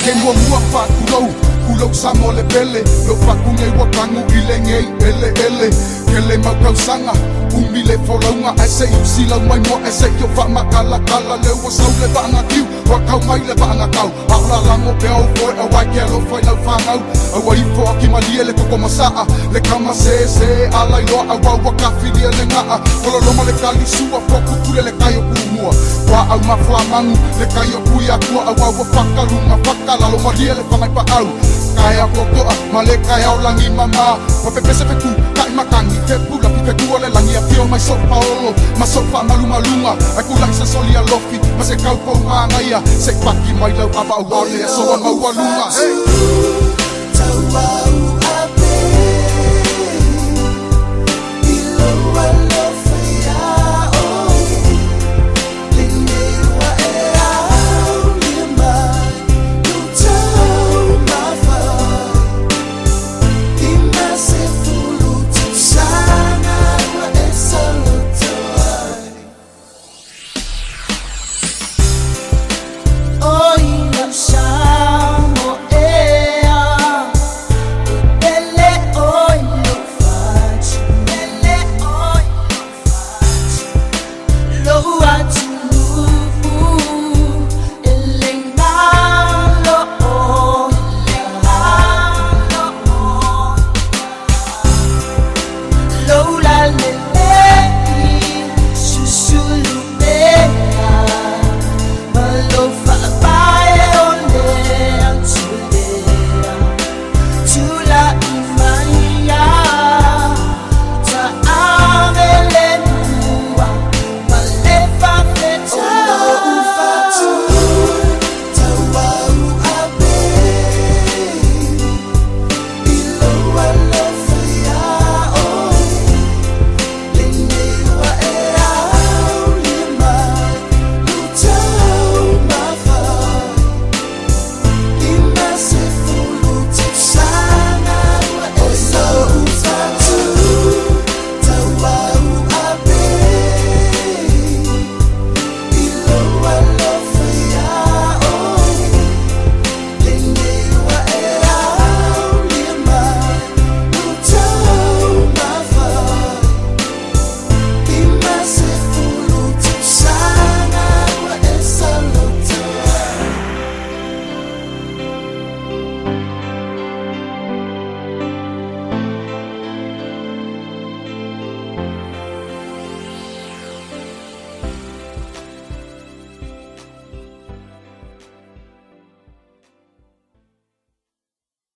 ke mua whakurau Kulau Samoa le pele Lo whakungai wakangu I le ngei ele ele Ke le maukau sanga Umi le wholaunga E se iu silau mai mo E se iu whamakala kala Leo wa sau le vaanga kiu Wakau mai le vaanga kau Aula lango pe au koe A wai ke alo whai lau whangau A wai fo a ki malia le koko masaa Le kama se se alai loa A wau wa kafilia le ngaa Kolo loma le kali sua Foku kure le kaio kumua Wa au mafua mangu Le kaio kui akua A wau wa whakalunga Whakalalo malia le whangai pa au Kaya kokoa, male kaya o langi mama Wa pepese peku, kai makangi Te pula pi pekua le langi a pio mai sopa olo Ma sopa malunga Ai kulai sa soli a lofi Ma se kau pou maangaia Se paki mai lau aba au ole A soa mau alunga Hey!